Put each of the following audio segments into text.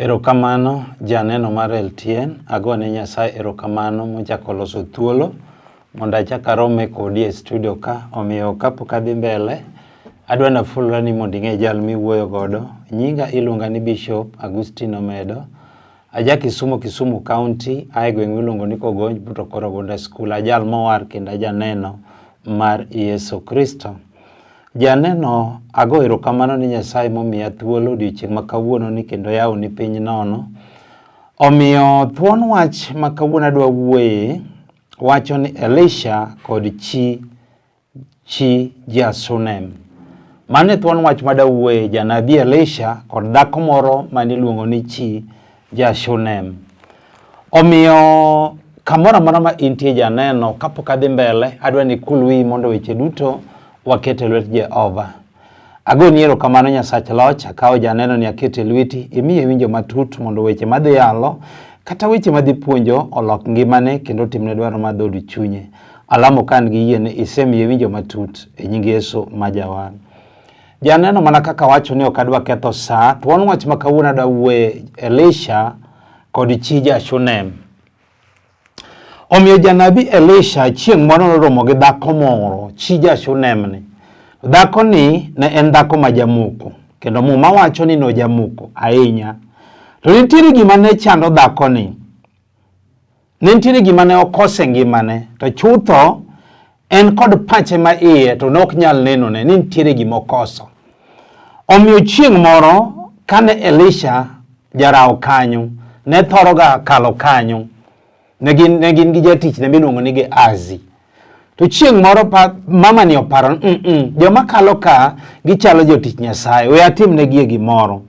Erokamano janeno mar LTN, agone Nyasaye erokamano mochako loso thuolo mondo achak arome kodi e studio ka. Omiyo kapok adhi mbele adwa nafulra ni mondo ing'e jal miwuoyo godo. Nyinga iluonga ni Bishop Agustin Omedo, aja Kisumu County, ae gweng' miluongo ni Kogony buto Korogonda School, ajal mowar kendo ajaneno mar Yesu Kristo. Janeno ago erokamano ni Nyasaye momiya thuolo odiochieng' ma kawuono ni kendo yawo ni piny nono. Omiyo thuon wach ma kawuono adwa wuoye wacho ni Elisha Kod chi ja Shunem. Mane thuon wach ma dawuoye janabi Elisha kod dhako moro maniluongo ni chi ja Shunem. Omiyo kamora mora ma intie janeno kapok adhi mbele adwa ni kulwi mondo weche duto wakete lwet Jehova. Agoni erokamano Nyasach loch, akawo janeno ni akete lweti, imiye winjo matut mondo weche madhi yalo kata weche madhi puonjo olok ngimane kendo timne dwaro mar dhood chunye. Alamo kan gi yiene isemiye winjo matut e nying Yesu ma jawan. Janeno mana kaka wacho ni ok adwa ketho saa, thuon wach ma kawuono adwa wuoye Elisha kod chi ja Shunem. Omiyo janabi Elisha chieng' moro noromo gi dhako moro, chi ja Shunem ni. Dhako ni ne en dhako ma jamuko, kendo muma wacho ni no jamuko ahinya. To nitiere gima ne chando dhako ni. Nitiere gima ne okose ngimane, to chutho en kod pache ma iye to nok nyal neno ne, nitiere gima okoso. Omiyo chieng' moro kane Elisha jarao kanyo, ne thoroga kalo kanyo. Ne gin gi jatich ne miluongo ni Gehazi. To chieng' moro mama ni oparo, joma kalo ka gichalo jotich Nyasaye, we atim ne gie gimoro.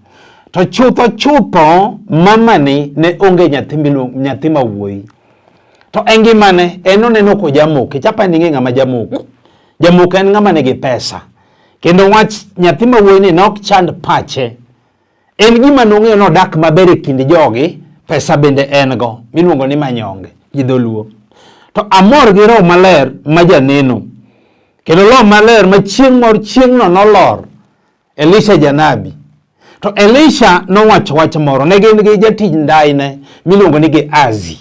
To chutho mama ni ne onge nyathi ma wuoyi. To engimane eno neno ko jamuko, chapa ni ng'ama jamuko. Jamuko en ng'ama nigi pesa. Kendo wach nyathi ma wuoyi ni nok chand pache. En gima nong'eyo no dak maber e kind jogi. Pesa bende en go, miluongo ni manyonge, gi dholuo. To amor gi Roho Maler ma janeno. Kendo Roho Maler ma chieng' no nolor Elisha janabi. To Elisha nowacho wach moro, ne gin gi jatij ndaine miluongo ni Gehazi.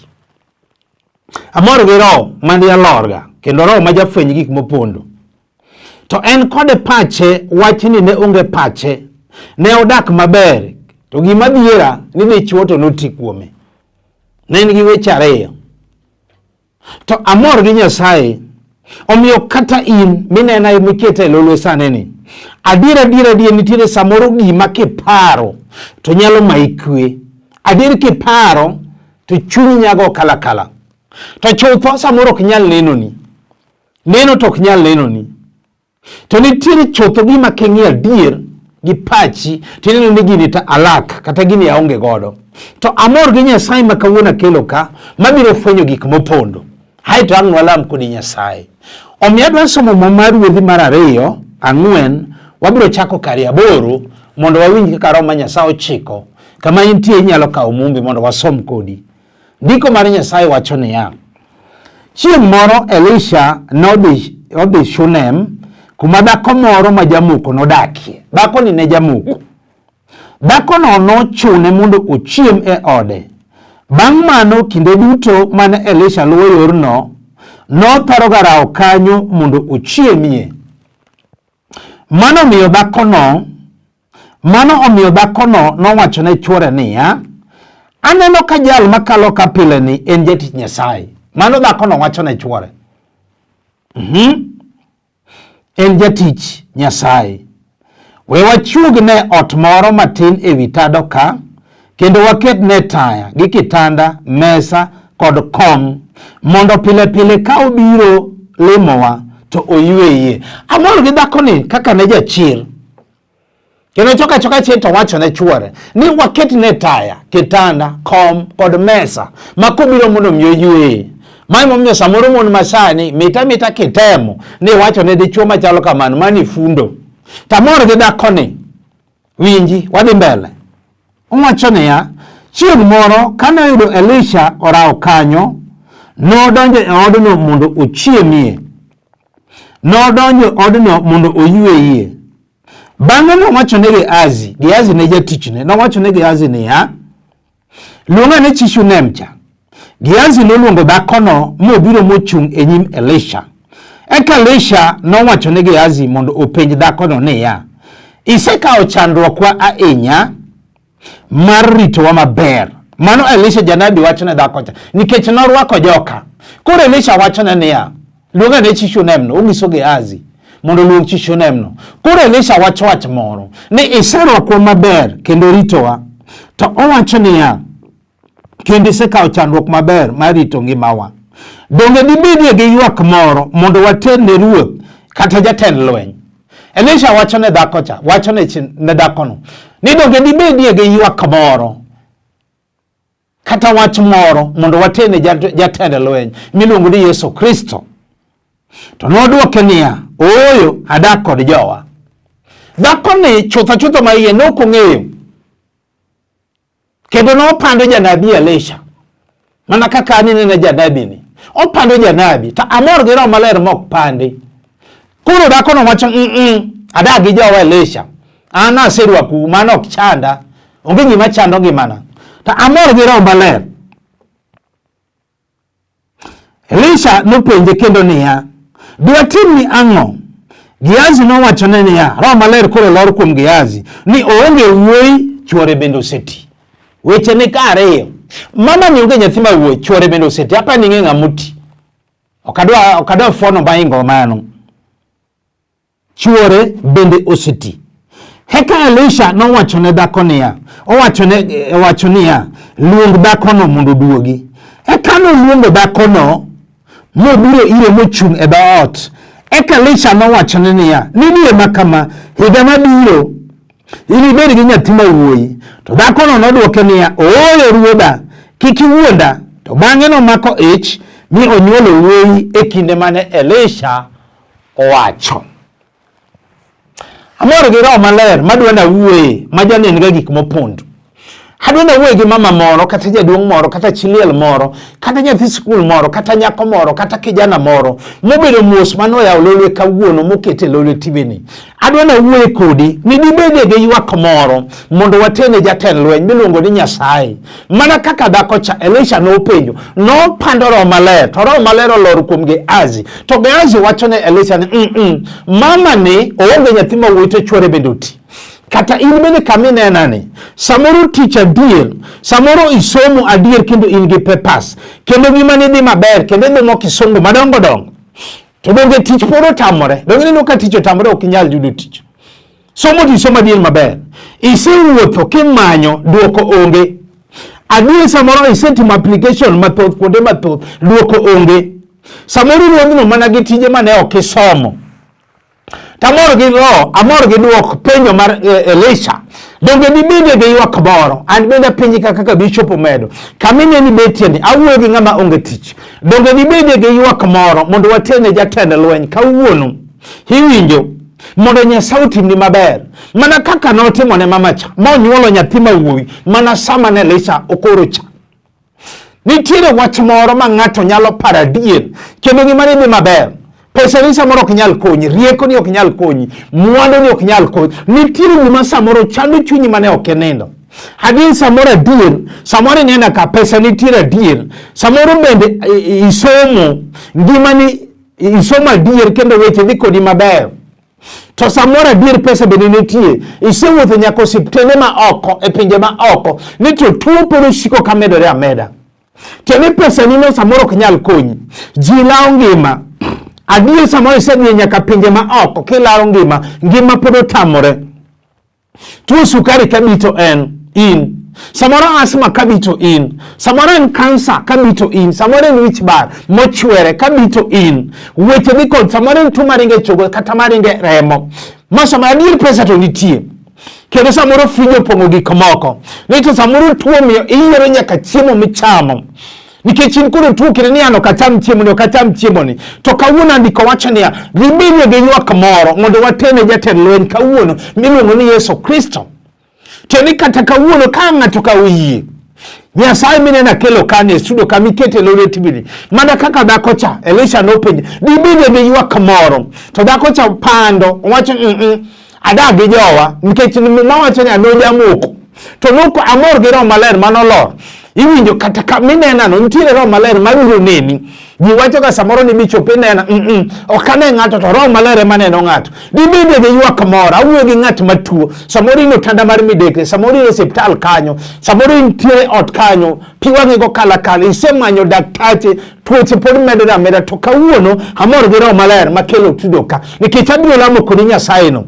Amor gi Roho mane alorga, kendo Roho ma jafweny gik mopondo. To en kode pache, wach ni ne onge pache, ne odak maber. To gima dhiera ni dichuo to noti kuome. Ne en gi weche ariyo. To amor gi Nyasaye. Omiyo kata in minena mikete Lolwe sane ni. Adiera nitiere samoro gima kiparo to nyalo maikwe. Adiera kiparo to chunyi nyago kala. To chutho samoro ok nyal neno ni. Neno to ok nyal neno ni. To nitiere chutho gima king'e adier gi pachi tineno ni gini ta alak kata gini aonge godo. To amor gi Nyasaye ma kawuono kelo ka mabiro fwenyo gik mopondo. Hai to ang' walam kodi Nyasaye. Omiyo adwa somo mar Ruodhi mar 2, 4, wabiro chako kari 8 mondo wawinj kaka Roho ma Nyasaye ochiko. Kama intie inyalo kawo mumbi mondo wasom kodi. Ndiko mar Nyasaye wacho niya. Chieng' moro Elisha nodhi Shunem kuma dhako moro ma jamuko nodakie. Dhako ni ne jamuko. Dhako no nochune mondo ochiem e ode. Bang' mano kinde duto mane Elisha luwo yorno, notharo garao kanyo mondo ochiemie. Mano omiyo dhako no nowacho ne chuore niya, aneno ka jal makalo ka pile ni en jatich Nyasaye. Mano dhako no wacho ne chuore. En jatich Nyasaye. We wachuog ne ot moro matin e wi tado ka, kendo waket ne taya gi kitanda, mesa kod kom, mondo pile ka obiro limowa to oyweye. Amor gi dhako ni kaka ne jachir. Kendo choka chien to wacho ne chuore ni waket ne taya, kitanda, kom kod mesa ma kobiro mondo mi oyweye. Mai momiyo samoro mon masani mita kitemo ni wacho ne dichuo machalo kamano mani fundo. Tamor gi dhako ni winji wadhi mbele. Owacho niya, chieng' moro kane oyudo Elisha orao kanyo, nodonjo e odno mondo ochiemie. Nodonjo odno mondo oyweye. Bang'e nowacho ne Gehazi ne jatichne, nowacho ne Gehazi niya, luonga ne chi Shunem cha. Giazi noluongo dhakono mobiro mochung' e nyim Elisha. Eka Elisha nowacho ne Giazi mondo openj dhakono niya, isekao chandruokwa ahinya mar ritowa maber. Mano Elisha janabi wacho ne dhako cha, nikech norwako joka. Koro Elisha wacho ne niya, luonga ne chi Shunem no, onyiso Giazi mondo luong chi Shunem no. Koro Elisha wacho wach moro ni iserwakwa maber kendo ritowa. To owacho niya, kendo isekao chandruok maber mar rito ngimawa. Donge dibedie gi ywak moro mondo water ne ruoth kata jatend lweny? Elisha wacho ne dhako cha, wacho ne dhakono ni donge dibedie gi ywak moro kata wach moro mondo water ne jatend lweny miluongo ni Yesu Kristo. To nodwoke niya, ooyo, adak kod jowa. Dhakoni chutho ma iye nokong'eyo, kendo nopando janabi Elisha mana kaka anine janabi ni. Opando janabi, ta amor gi Roho Maler mok pandi. Koro dhakono wacho adak gi jowa Elisha. An aserwaku, mano ok chanda, onge gima chando ngimana. Ta amor gi Roho Maler. Elisha nopenje kendo niya, dwatimni ang'o? Giazi nowacho ne niya, Roho Maler koro lor kuom Giazi ni oonge wuoyi, chuore bende oseti. Weche ni kare. Mama ni onge nyathi ma wuoyi, chuore bende oseti. Apa ni ng'e ng'amuti. Okadwa fono baingo mano. Chuore bende oseti. Heka Elisha nowacho ne dhako niya, owacho niya, luong dhakono mondo duogi. Eka noluongo dhakono mobiro ire mochung' e dhoot. Eka Elisha nowacho ne niya, nidie makama, higa mabiro inibed gi nyathi ma wuoyi. To dhakono nodwoke niya, ooyo ruodha, kik iwuonda. To bang'e nomako ich mi onyuolo wuoyi e kinde mane Elisha owacho. Amor gi Roho Maler madwa na wuoye ma janen ga gik mopondo. Adwa na wuoye gi mama moro, kata jaduong' moro, kata chiliel moro, kata nyathi skul moro, kata nyako moro, kata kijana moro mobedo mos manoyawo Lolwe kawuono mokete Lolwe tibeni. Adwa na wuoye kodi ni dibede gi ywak moro mondo watene jatend lweny miluongo ni Nyasaye. Mana kaka dhako cha Elisha nopenjo, nopando Roho Maler, to Roho Maler olor kuom Gehazi. To Gehazi wacho ne Elisha ni mama ni oonge nyathi ma wuoyi to chuore bende oti. Kata in bende kaminenani, samoro tich adier, samoro isomo adier kendo in gi pepas, kendo gima nidhi maber, kendo idhomo kisungu madongo dongo. To donge tich poro tamore, donge nino ka tich otamore ok inyal yudo tich. Somo ti somo adier maber. Isewuotho kimanyo duoko onge. Adier samoro isetimo application mathoth kuonde mathoth, duoko onge. Samoro ruodhino mana gi tije mane ok isomo. Tamor gi Roho, amor gi duok penjo mar Elisha. Donge dibede gi ywak moro, an bende penji kaka Bishop Omedo. Kamine ni betieni, awuoyo gi ng'ama onge tich. Donge dibede gi ywak moro mondo watene jatend lweny kawuono. Hiwinjo mondo Nyasaye otimni maber. Mana kaka notimo ne mama cha, monyuolo nyathi ma wuoyi, mana sama ne Elisha okoro cha. Nitiere wach moro ma ng'ato nyalo paro adier, kendo gima dhi maber. Pesa ni samoro ok nyal konyi, rieko ni ok nyal konyi, mwandu ni ok nyal konyi. Nitiere gima samoro chando chunyi mane ok nindo. Adier samoro adier, samoro nena ka pesa nitiere adier. Samoro bende isomo, ngima ni isomo adier kendo weche dhi kodi maber. To samoro adier pesa bende nitie. Isewuotho nyaka osiptende ma oko, e pinje ma oko, ni to tuo poro siko kamedore ameda. Tene pesa nino samoro ok nyal konyi. Ji lao ngima. Adier samoro isedhi nyaka pinje ma oko kilaro ngima pod tamore. Tuo sukari kabito in. Samoro asma kabito in. Samoro en kansa kabito in. Samoro en wich bar mochwere kabito in. Weche ni kod samoro en tuo maringe chogo kata maringe remo. Ma samoro adier pesa to nitie. Kendo samoro fijo pongo gik moko. Nito samoro tuo miyo iyiero nyaka chiemo michamo. Nikech in kuro tuo kire ni ano kacham chiemo ni. To kawuono andiko wacho niya, dibede gi ywak moro mondo watene jatend lweny kawuono miluongo ni Yesu Kristo. To ni kata kawuono ka ng'ato ka oyie, Nyasaye minena kelo kane studio kamikete Lolwe tibini. Mana kaka dhako cha Elisha nopenje, dibede gi ywak moro. To dhako cha pando, wacho adak gi jowa, nikech mawacho ni anoja moko. To nuko amor gi Roho Maler manolor. Iwinjo kata ka minenano nitiere roho maler mabiro neni. Ji wacho ka samoro ni bichope nena ok ane ng'ato to roho maler ema neno ng'ato. Dibede gi ywak moro awuoyo gi ng'at matuo samoro ino tanda mar midekre samoro ino hospital kanyo samoro intie ot kanyo pi wang'ego kala isemanyo daktache tuoche pod medore ameda to kawuono amor gi roho maler makelo tudo ka nikech abiro lamo kodi Nyasaye no.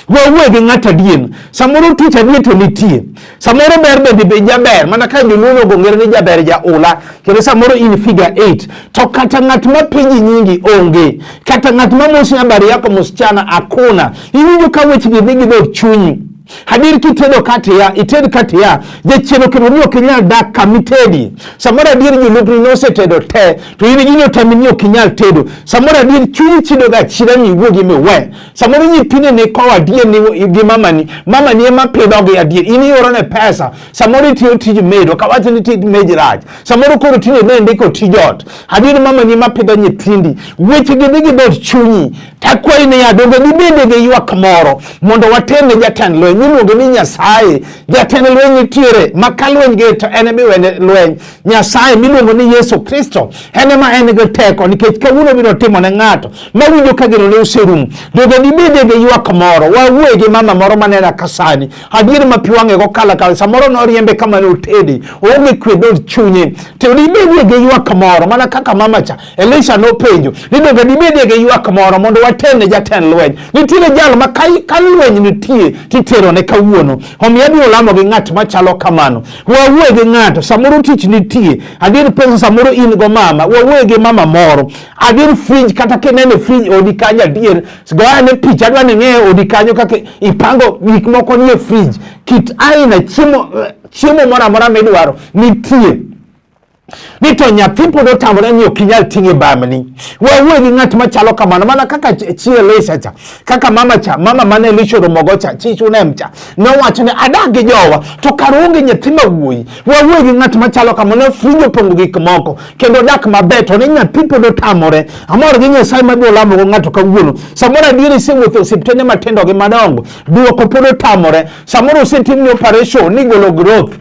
Wawuoyo gi ng'at adien samoro tich adien to nitie samoro ber bende be jaber mana ka joluo gongere ni jaber jaula kendo samoro in figure 8 to kata ng'at mapinji nyingi onge kata ng'at mamosi habari yako msichana hakuna. Iwinjo ka weche gi dhigi dho chunyi hadir kitedo katia ited katia jechero kendo ni okinyal dak kamitedi samora dir julupni no setedo te to ini gino taminio kinyal tedo samora dir chuni chido ga chira ni wogi mewe samora ni pine ne kwa die ni gi mama ni ema pedo ga dir ini yorone pesa samora tiyo tiji medo kawacho ni tiji mejiraj samora koro tine ne ndiko tijot hadir mama ni ema pedo nyithindi weche gidigi dot chunyi takwa ine ya dogo ni bende ge ywak moro mondo watene jatan lo niluongo ni Nyasaye jatend lweny nitiere makalweny ge to en emi wene lweny Nyasaye miluongo ni Yesu Kristo en ema en gi teko nikech kawuono biro timo ne ng'ato mawinjo ka gino ne oserum dogo dibede gi ywak moro wawuoyo gi mama moro manena kasani adier ma pi wang'ego kala samoro noriembe kama ne otedi oonge kwe dhod chunye to dibede gi ywak moro mana kaka mama cha Elisha nopenjo ni dogo dibede gi ywak moro mondo watene jatend lweny nitiere jal ma ka lweny nitie titero ne kawuono omiyo abiro lamo gi ng'at machalo kamano wawuoyo gi ng'ato samoro tich nitie adier pesa samoro in go mama wawuoyo gi mama moro adier fridge kata kinene fridge odi kanyo adier goane picha adwa ni ng'e odi kanyo kaka ipango gik moko nie fridge kit aina chiemo moro amora midwaro nitie nito nyathi pod otamore ni okinyal ting'e bamni wawuoyo gi ng'at machalo kamano mana kaka chi Elisha cha kaka mama mane Elisha romogo cha chi Shunem cha nowacho ni adak gi jowa to kar onge nyathi mawuoyi wawuoyo gi ng'at machalo kamano frijo pongo gik moko kendo dak maber to ni nyathi pod otamore amor gi Nyasaye mabiro lamo go ng'ato kawuono samoro adier isewuotho osiptende matindo gi madongo duoko pod otamore samoro osetimni operation ni golo growth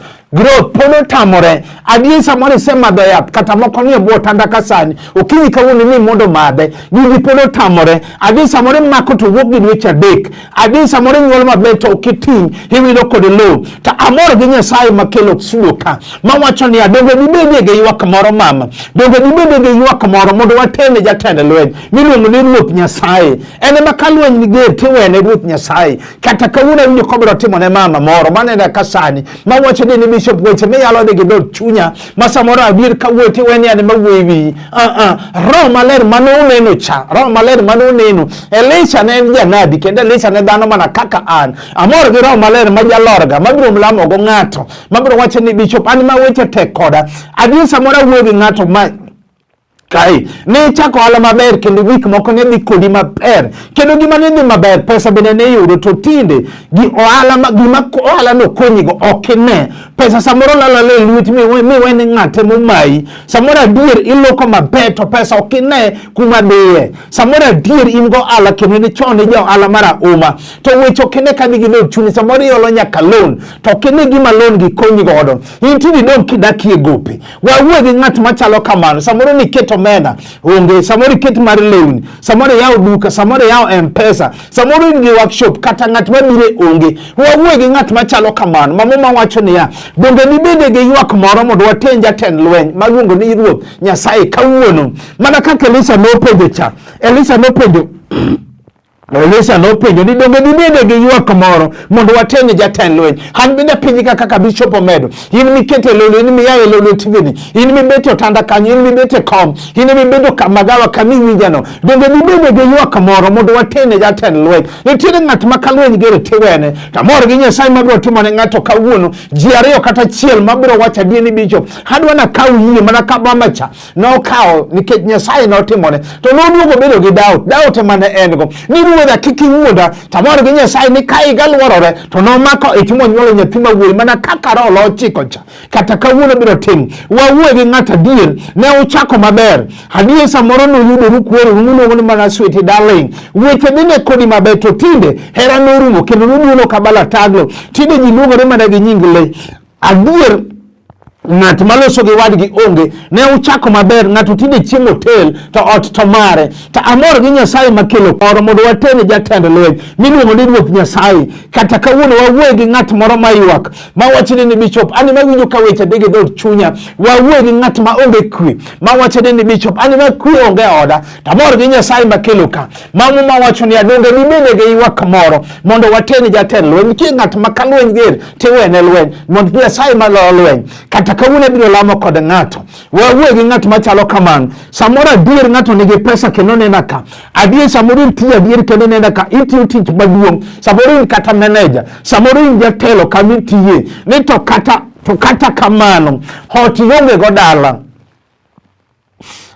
pono tamore adier samoro semadho yath kata moko nie bwo tanda kasani okinyi kawuono ni mondo madhe gigi pono tamore adier samoro mako to wuok gi dweche adek adier samoro nyuol maber to okiting iwilo kod lo to amor gi Nyasaye makelo sudo ka mawacho ni adongo dibede gi ywak moro mama dongo dibede gi ywak moro mondo watene jatend lweny miluongo ni Ruoth Nyasaye ene makalweny ni ger tiwene Ruoth Nyasaye kata kawuono winjo kobro timo ne mama moro manene kasani mawacho ni Bishop weche me yalo de gidot chunya masamoro abir kawuoti weni ane mawuewi roho maler mano uneno cha roho maler mano uneno Elisha ne janabi kendo Elisha ne dhano mana kaka an amor gi roho maler majalorga mabiro mlamo go ng'ato mabiro wacho ni Bishop an maweche tek koda adier samoro wuoyo gi ng'ato ma kai ne chako ala maber kendo wik moko ne dhi kodi maber kendo gima ne dhi maber pesa bende ne yudo to tinde gi ohala no konyigo okine pesa samoro lalale lwiti mi wene ng'ate momayi samoro adier iloko maber to pesa okine kuma dhiye samoro adier in go ala kendo ne chone jo ala mara uma to weche okine kadhi gi dho chuni samoro iolo nyaka loan to okine gima loan gi konyigodo intini dong kidakie gope wawuoyo gi ng'at machalo kamano samoro niketo mena onge samoro ket mar lewni samoro yaw duka samoro yaw M-Pesa samoro in gi workshop kata ng'at mabire onge wawuoyo gi ng'at machalo kamano mama wacho niya donge dibede gi ywak moro mondo waten jatend lweny maluongo ni Ruoth Nyasaye kawuono mana kaka Elisha nopenjo cha Elisha nopenjo ni donge dibede gi ywak moro mondo watene jatend lweny han bende pinyi kaka Bishop Omedo in mikete lolo in miyaye lolo tivini in mibeto tanda kanyo in mibete kom in mibedo magawa kami winjano donge dibede gi ywak moro mondo watene jatend lweny nitiere ng'at makalweny gere tiwene tamor gi Nyasaye mabiro timo ne ng'ato kawuono ji ariyo kata chiel mabiro wacho adier ni Bishop adwa na kaw yie mana ka mama cha no kaw nikech Nyasaye notimone to noduogo bedo gi Daud mane en go ni wuoda kiki wuoda tamor gi Nyasaye ni kai galworore to nomako itimo nyuolo nyathi mawuoyi mana kaka roho lochiko cha kata kawuono biro tim wawuoyo gi ng'at adier ne uchako maber adier samoro noyudo rukwero nunugo ni mana sweet darling weche dine kodi maber to tinde hera norumo kendo nuduono kabala taglo tinde ji luongore mana gi nying le adier ng'at maloso gi wadgi onge, ne uchako maber, ng'ato tinde chiemo hotel to ot to mare, to amor gi Nyasaye makelo koro mondo watene jatend lweny miluongo ni Ruoth Nyasaye. Kata kawuono wawuoye gi ng'at moro mayuak mawachone ni Bishop, an mawinjo ka weche dhi gi dhod chunya, wawuoye gi ng'at ma onge kwe mawachone ni Bishop, an ma kwe onge oda, to amor gi Nyasaye makelo ka, mamu mawacho ni adonge nibende gi ywak moro mondo watene jatend lweny. Nitie ng'at ma ka lweny ger tiwene lweny mondo Nyasaye maloro lweny. Kata kawuono biro lamo kod ng'ato, wawuoye gi ng'at machalo kamano. Samoro adier ng'ato nigi pesa kendo nena ka, adier samoro intie adier kendo nena ka itiyo tich maduong', samoro in kata manager, samoro in jatelo kamitiye, ni to kata kamano hot yonge go dala.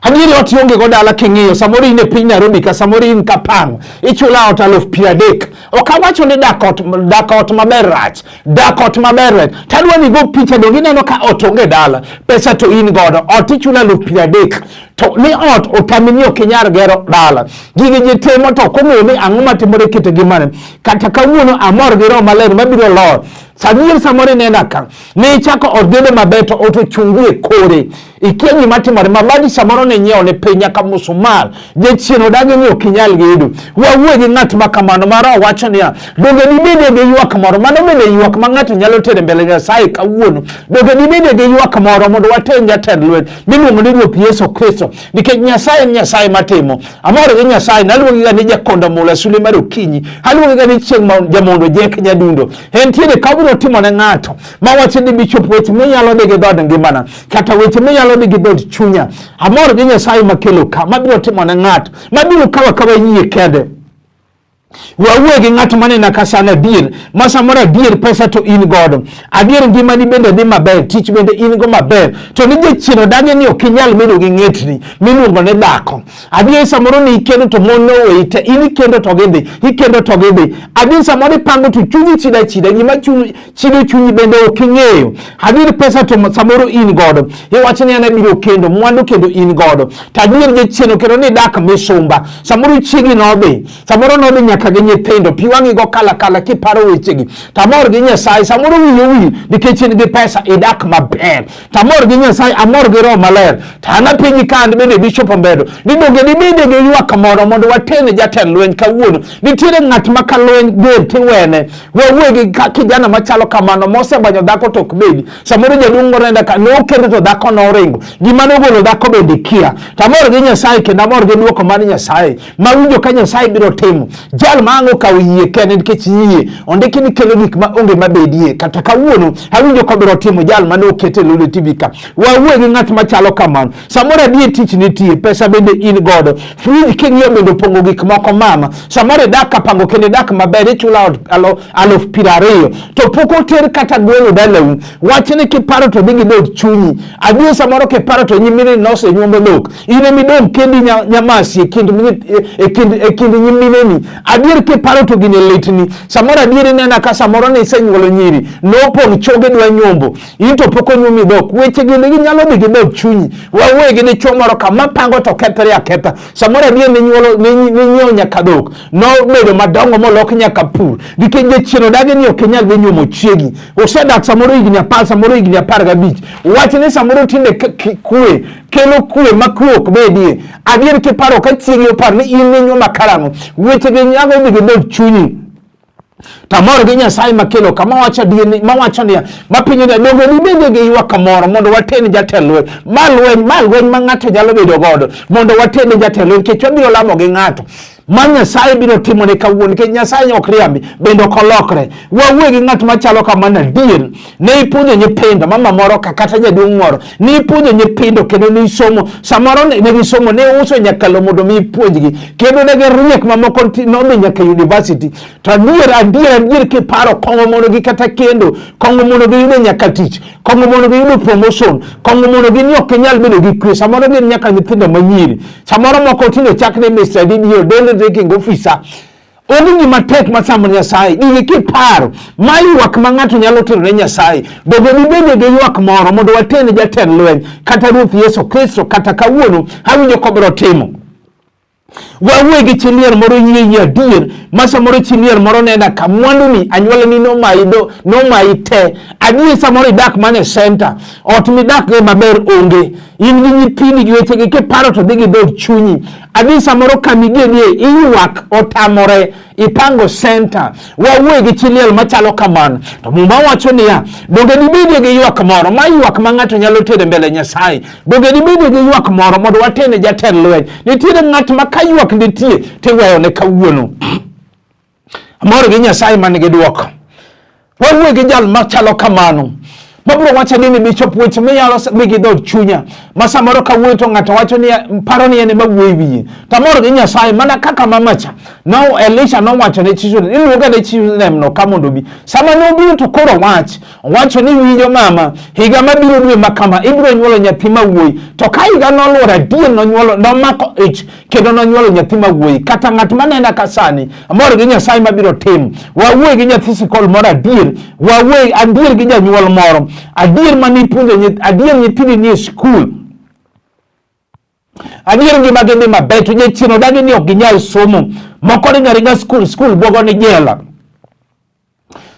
Adier ot yonge go dala king'iyo, samoro in e piny Nairobi ka, samoro in Kapango, ichula ot 30,000. Ok awacho ni dak ot maber rach, dak ot maber rach. Tadwa ni go picha dong ineno ka ot onge dala, pesa to in godo, ot ichula 30,000. To ni ot otamini ok inyal gero dala. Gigi ji timo to kong'eyo ni ang'o matimore kete gimane. Kata kawuono amor gi Roho Maler mabiro lor. Sadier samoro nena ka, ne ichako ordene maber to otochungie kore. Ikia gima timore, mabadi samoro ne nyiewo ne piny nyaka musumal. Je chien odagi ni ok inyal gedo. Wawuoye gi ng'at ma kamano ma Roho wacho niya, donge nibede gi ywak moro, mano bende ywak ma ng'ato nyalo tere mbele Nyasaye kawuono. Donge nibede gi ywak moro mondo waten jatend lweny miluongo ni Ruoth Yesu Kristo. Nikech Nyasaye en Nyasaye matimo. Amor gi Nyasaye, naluongi ga ni jakonda mula sule mar okinyi, aluongi ga ni chieng' ma jamondo jek nyadundo. Entiere kabiro timo ne ng'ato mawacho ni Bishop, weche minyalo dhi gi dhod ngimana, kata weche minyalo dhi gi dhod chunya. Amor gi Nyasaye makelo ka, mabiro timo ne ng'ato, mabiro kawa yie kende. Wawuoye gi ng'at manena ka sana adier, ma samoro adier pesa to in godo, adier ngimani bende dhi maber, tich bende in go maber, to ni jachien odagi ni ok inyal bedo gi ng'etni miluongo ni dhako. Adier samoro ni ikendo to mon noweyi te, in ikendo to gidhi. Adier samoro ipango to chunyi chida, gima chido chunyi bende ok ing'eyo. Adier pesa to samoro in godo, iwacho ni an abiro kendo, mwandu kendo in godo. To adier jachien okendo ni dak misumba, samoro chiegi nodhi, samoro nodhi nyaka gi nyithindo, pi wang'i go kala kiparo wechegi. Tamor gi Nyasaye, samoro wiyi nikech in gi pesa idak maber. Tamor gi Nyasaye, amor gi Roho Maler. Tana pinyi kandi bende Bishop Omedo, ni donge nibede gi ywak moro mondo watene jatend lweny kawuono. Nitiere ng'at ma ka lweny ger tiwene. Wawuoye gi kijana machalo kamano mosebanyo dhako to ok bedi. Samoro jaduong' morenda ka nokendo to dhako noringo, gima nogolo dhako bende kia. Tamor gi Nyasaye kendo amor gi dwoko mar Nyasaye, mawinjo ka Nyasaye biro timo. Jal mango kawo yie kende nikech yie ondiki ni kelo gik ma onge mabedie. Kata kawuono awinjo ko biro timo jal mane okete Lolwe TV ka. Wawuoye gi ng'at machalo kamano, samoro adier tich nitie, pesa bende in godo, friji king'iyo bende opongo gik moko mama, samoro dak kapango kendo dak maber, ichula 20,000 to pok oter kata gwelo dalau. Wachni kiparo to dhi gi dhod chunyi, adier samoro kiparo to nyimine nosenyuomo dhok, in emidong' kendi nyamasi e kind nyimineni. Adier kiparo to gine litni, samoro adier nena ka samoro ni isenyuolo nyiri, nopong' choge dwa nyombo, in to pok onyuomi dhok. Weche ginde ginyalo dhi gi dhod chunyi. Wawuoye gi dichuo moro ka mapango to kethre aketha, samoro adier ni nyiewo nyaka dhok, nobedo madongo molok nyaka pur, nikech jachien odagi ni ok inyal dhi nyuomo chiegi. Osedak samoro higni 10, samoro higni 15. Wach ni samoro tinde kwe kelo kwe ma kwe ok bedie. Adier kiparo ka chiegi opar ni in ni nyuoma karang'o, weche gi nyalo dhi gi dhod chunyi. Tamor gi Nyasaye makelo kama wacho ni mapinyo ni donge nibede gi ywak moro mondo watene jatend lweny. Malweny ma ng'ato nyalo bedo godo mondo watene jatend lweny, nikech wabiro lamo gi ng'ato ma Nyasaye biro timo ne kawuono, nikech Nyasaye ok riambi bende ok olokre. Wawuoye gi ng'at machalo kamano adier, ne ipuonjo nyithindo, mama moro kata jaduong' moro, ne ipuonjo nyithindo kendo ne isomo, samoro ne gisomo, ne uso nyaka lo mondo mi ipuonjgi, kendo ne giriek mamoko nodhi nyaka university. To adier kiparo kong'o mondo gi kata kendo, kong'o mondo giyudo nyaka tich, kong'o mondo giyudo promotion, kong'o mondo gi ni ok inyal bedo gi kwe. Samoro gin nyaka nyithindo manyiri, samoro moko tinde chakne Mr. DDO, Daily Drinking Officer. Onge gima tek masamo Nyasaye, gigi kiparo ma ywak ma ng'ato nyalo tero ne Nyasaye. Donge nibede gi ywak moro mondo watene jatend lweny kata Ruoth Yesu Kristo, kata kawuono awinjo ko biro timo. Wawe gi chilier moro yie adier, masa moro chilier moro nena ka mwandu ni anyuola ni no maite, adier samoro dak mane center, ot mi dak ge maber onge, in gi nyithini gi wechegi kiparo to dhi dog chunyi, adier samoro kamige nie iywak otamore, ipango center, wawe gi chilier machalo kamano, to muma wacho niya, donge dibidi gi ywak moro, ma ywak ma ng'ato nyalo tere mbele Nyasaye, donge dibidi gi ywak moro mondo watene jatend lweny, nitiere ng'at ma ka ywak nitie tiweyo ne kawuono. Amor gi Nyasaye man gi duoko. Wawe gi jal machalo kamano. Mabro wacha nini Bishop weche miyalo wigi dhod chunya. Masa moro kawuono to ng'ato wacho ni paro ni ene mawuoyi wiye. Tamor gi Nyasaye mana kaka mamacha. No Elisha no wacho ne Shunem. Iluonga ne Shunem no kamondo bi. Sama no biro to koro wacho ni winjo mama. Higa mabiro dwe makama ibiro nyuolo nyathi mawuoyi. To ka higa noluoro adier no mako ich kendo no nyuolo nyathi mawuoyi. Kata ng'at manena kasani. Amor gi Nyasaye mabiro tim. Wawuoyi gi nyathi sikol moro adier. Wawuoyi adier gi janyuol moro. Adier mani puonjo adier nyithini ni school. Adier ngima gi ni maber to jachien odagi ni ok ginyal somo. Moko ringa school buogo ni jela.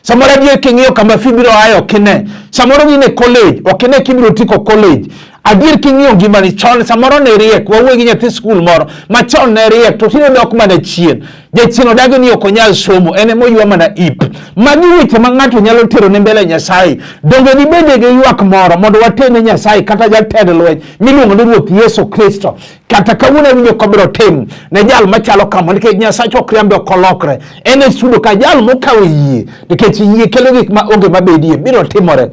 Samoro adier king'iyo kama fibiro ayo kine. Samoro gine college, okine kibiro tiko college. Adier king'iyo ngima ni chon samoro ne riek, wawe gi nyathi school moro, ma chon ne riek to tine dok mana chien. Jachien odagi ni ok onyal somo, ene moywa mana ip. Magi weche ma ng'ato nyalo tero ne mbele Nyasaye. Donge dibede gi ywak moro mondo watene Nyasaye kata jatend lweny miluongo ni Ruoth Yesu Kristo. Kata kawuono winjo kobiro tim ne jal machalo kama nikech Nyasaye ok riambe ok olokre. Ene sudo ka jal mokawo yie nikech yie kelo gik ma onge mabedie biro timore.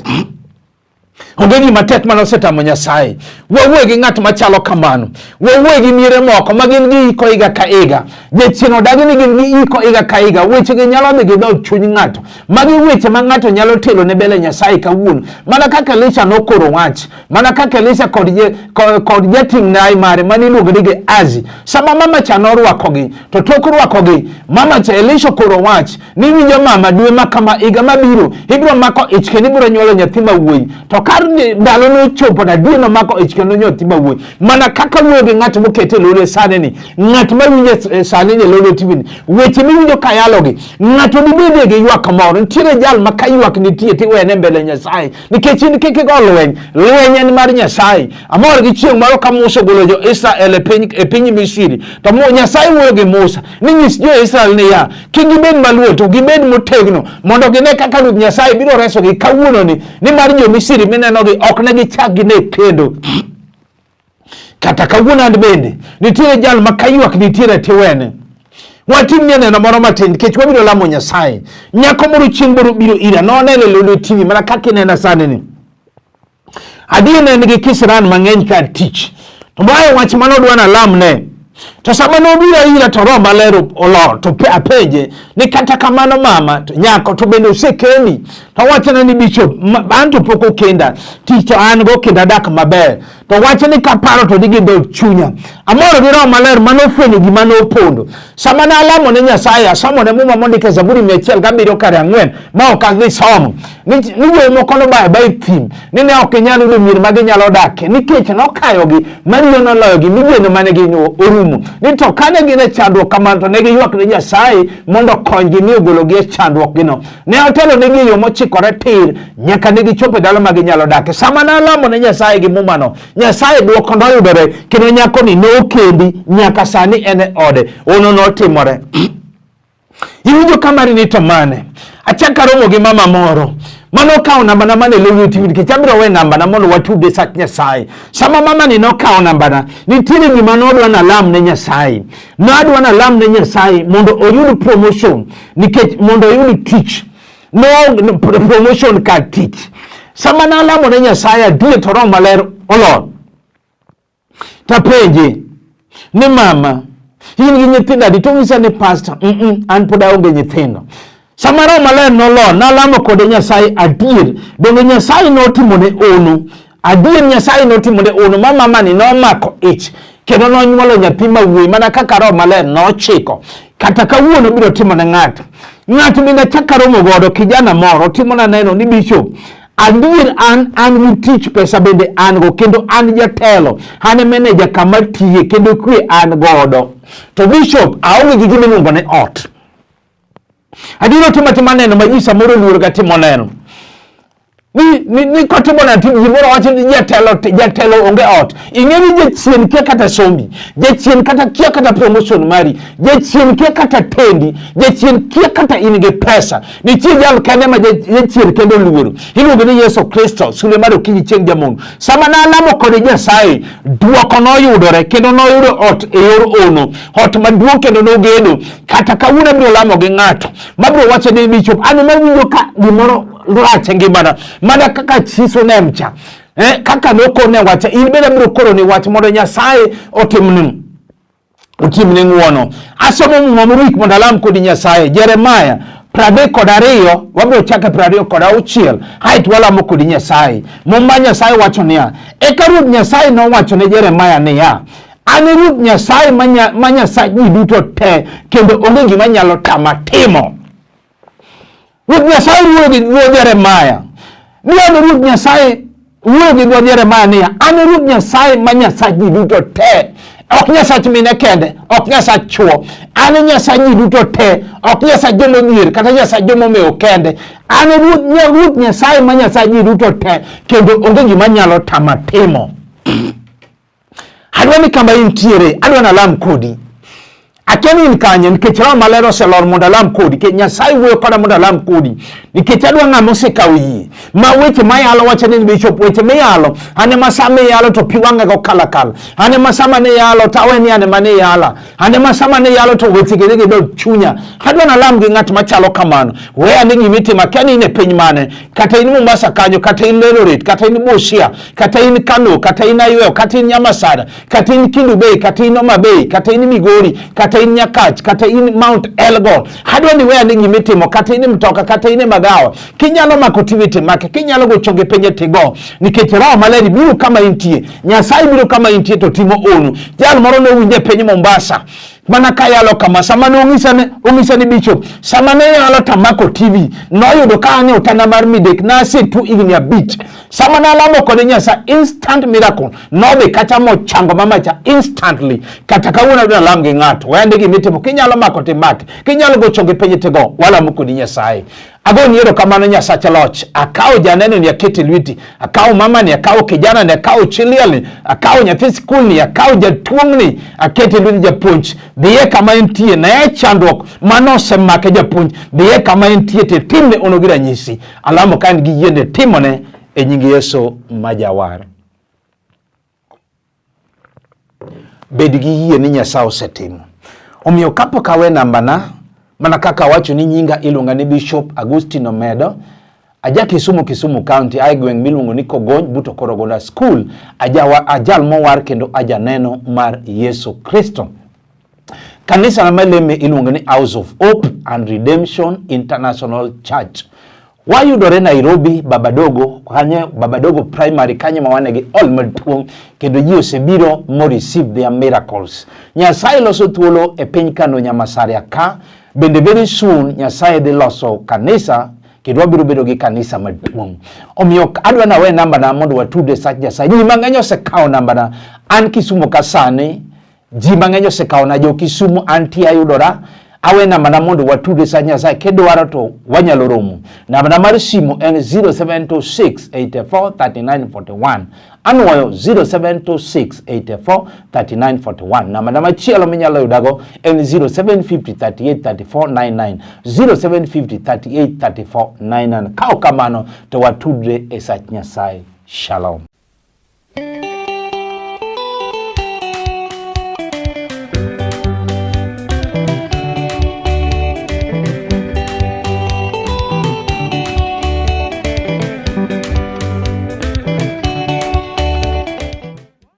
Onge gima tek manosetamo Nyasaye. Wawuoyi gi ng'at machalo kamano. Wawuoyi gi miere moko ma gin gi iko iga ka iga. Jachien odagi ni gin gi iko iga ka iga. Weche gi nyalo dhi gi dhod chuny ng'ato. Magi weche ma ng'ato nyalo telo ne mbele Nyasaye kawuono. Mana kaka Elisha nokoro wach. Mana kaka Elisha kod jating' nai mare mani iluongo ni Gehazi. Sama mama cha norwakogi. To tok rwakogi, mama cha Elisha koro wach. Ni winjo mama dwe makama iga mabiro. Ibiro mako ich kendo ibiro nyuolo nyathi mawuoyi. To kar ndalo no chopo na dino mako ich kendo nyathi mawuoyi. Mana kaka wuoyo gi ng'at mokete lolo sane ni. Ng'at mawinjo sane ni lolo tv. Weche miwinjo kayalogi. Ng'ato dibede gi ywak moro. Nitiere jal ma ka ywak nitie tiwene mbele Nyasaye. Nikech in kik go lweny en mar Nyasaye. Amor gi chieng' moro ka Musa golo jo Israel e piny Misri. To Nyasaye wuoyo gi Musa. Ni nyis jo Israel ni ya. Kik gibed maluor to gibed motegno. Mondo gine kaka Ruoth Nyasaye biro reso gi kawuono ni. Ni mar jo Misri mineno gi ok ne gichak gine kendo. Kata kawuono and bende nitiere jal ma kaywak nitiere tiwene. Watim ne neno moro matin kech wabiro lamo Nyasaye. Nyako moro chieng' biro ira no nele lolo TV mana kaka inena sane ni. Adier ne nigi kisran mang'eny ka tich. To bayo wach manodwa na lamne. To sama nobiro ira to Roho Maler olor to apenje ni kata kamano mama to nyako to bende osekeni. To wachana ni Bishop anto poko kenda tich to an go kenda dak maber. To wachani kaparo to digi dhod chunya. Amor gi Roho Maler manofwenyo gima nopondo. Sama na alamo ne Nyasaye asomo ne muma mondike Zaburi 104 ma ok adhi somo. Ni wuoyi moko nobayo bayo thim. Ni ne ok nyalo yudo mier ma ginyalo dakie nikech nokayogi mariyo noloyogi migeno mane gi orumo. Ni to kane gin e chandruok kamano to ne giywak ne Nyasaye mondo konygi mi ogologi e chandruok gino. Ne otelo negi e yo mochikore tir nyaka ne gichopo e dala ma ginyalo dakie. Sama na alamo ne Nyasaye gi mumano, Nyasaye duoko noyudore kendo nyako ni nokendi nyaka sani ene ode. Ono notimore. Iwinjo kamari ni to mane. Achaka romo gi mama moro. Mano kao namba na mane Lolwe TV nikech abiro we namba na mondo watude sak Nyasaye. Sama mama ni no kao namba na nitiere gima nodwa na lam ne Nyasaye. Nodwa na lam ne Nyasaye mondo oyud promotion nikech mondo oyud tich. No promotion ka tich. Sama na lamo ne Nyasaye adier to Roho Maler olor. Tapenje ni mama in gi nyithindo adi to ng'isa ni pastor an pod aonge nyithindo. Sama Roho Maler nolor nalamo kode Nyasaye adier donge Nyasaye notimone ono. Adier Nyasaye notimone ono ma mama ni nomako ich kendo nonyuolo nyathi mawuoyi mana kaka Roho Maler nochiko. Kata kawuono biro timone ng'ato. Ng'ato mina chaka romo godo kijana moro timona neno ni Bishop adier an gi tich pesa bende an go, kendo an jatelo, an manager kama tiye, kendo kwe an godo. To bishop aonge gi gima iluongo ni ot. Adiro timo neno ma ji samoro luor ga timo neno. Ni kotimo na timo gimoro wacho ni jatelo onge ot. Ing'eni jachien kia kata sombi, jachien kata kia kata promotion mari, jachien kia kata tendi, jachien kia kata in gi pesa. Nitie jal kende ma jachien kendo luoro. Iluongo ni Yesu Kristo, sule mar okinyi chieng' jamono. Sama na alamo kod Nyasaye, duoko noyudore kendo noyudo ot e yor ono. Ot maduong' kendo nogedo. Kata kawuono biro lamo gi ng'ato mabiro wacho ni bishop, an mawinjo ka gimoro rach ngimana mana kaka Shunem cha kaka nokone wacha in bende biro koro ni wach mondo Nyasaye otimni ng'uono. Asomo momrik mondo alam kod Nyasaye, Jeremiah 32 wabiro chake 26 hai walamo kod Nyasaye. Muma Nyasaye wacho niya, eka Ruoth Nyasaye nowacho ne Jeremiah niya, an Ruoth Nyasaye ma Nyasaye ji duto te, kendo onge gima nyalo tama timo. Ruoth Nyasaye wuoyo gi dho Jeremiah. Niya Ruoth Nyasaye wuoyo gi dho Jeremiah niya, an Ruoth Nyasaye ma Nyasaye ji duto te. Ok Nyasaye mine kende, ok Nyasaye chuo. An Nyasaye ji duto te, ok Nyasaye jomo mier kata Nyasaye jomo mewo kende. An Ruoth Nyasaye ma Nyasaye ji duto te, kendo onge gima nyalo tama timo. Adwa ni kama intiere, adwa na lam kodi. Akeni in kanye nikech Roho Maler oselor mondo alam kodi, nikech Nyasaye wuoyo koda mondo alam kodi, nikech adwa ng'ama osekawo yie ma weche mayalo wacho ni bishop, weche miyalo ane masama yalo to pi wang'e go kalakal, ane masama ne yalo to aweni ane mane yala, ane masama ne yalo to weche gege do chunya. Adwa na lam gi ng'at machalo kamano. We ane gimitimo, kani in e piny mane, kata in Mombasa kanyo, kata in Eldoret, kata in Busia, kata in Kano, kata in Ayuoyo, kata in Nyamasara, kata in Kendu Bay, kata in Homa Bay, kata in Migori, kata in Nyakach, kata in Mount Elgon. Adwa ni we ane gimitimo, kata in mtoka, kata in magawa, kinyalo mako tivite make, kinyalo go chonge penye tigo, nikech Roho Maler biro kama intie, Nyasaye biro kama intie to timo onu. Jal moro no winje penye Mombasa, mana kayalo kama sama no ong'isa ni bishop, sama ne yalo tamako TV noyudo ka ane otana mar midek na ase tu igni abich. Sama na alamo kod Nyasaye, instant miracle nodhi kacha mochango mamacha instantly. Kata kawuono adwa lam gi ng'ato, wende gimitimo, kinyalo mako timake, kinyalo go chonge penye tigo, walamo kod Nyasaye. Ago niero kamano Nyasache loch, akawo janeno ni akete lweti, akawo mama ni, akawo kijana ni, akawo chiliel ni, akawo nyathi skul ni, akawo jatuong ni, akete lweti japuonj. Dhiye kama entie na chandruok manose make japuonj, dhiye kama entie te timne ono gi ranyisi. Alamo ka en gi yiende timone e nying Yesu majawar. Bed gi yie ni Nyasaye osetimo. Omiyo kapok awe nambana, mana kaka wacho ni nyinga iluonga ni Bishop Agustino Omedo, aja Kisumu County, aigweng miluongo ni Kogony, buto Korogoda School, ajal mowar kendo aja neno mar Yesu Kristo. Kanisa na maleme iluongo ni House of Hope and Redemption International Church. Wayudore Nairobi, Babadogo Primary, kanye mawanegi all maduong', kendo ji osebiro mo receive their miracles. Nyasaye loso thuolo e piny Kano Nyamasaria ka, bende very soon Nyasaye dhi loso kanisa, kendo wabiro bedo gi kanisa maduong'. Omiyo adwa na we namba na mondo watude sach Nyasaye. Ji mang'eny osekawo namba na, an Kisumu kasani, ji mang'eny osekawo na jo Kisumu, antie ayudora. Awe namba na mondo watude sach Nyasaye, kedwaro to wanyalo romo. Namba na mar simu en 0726843941. Anuoyo 0726843941. Namba na machielo minyalo yudago en 0750383499. 0750383499. Kao kamano to watudre e sach Nyasaye. Shalom.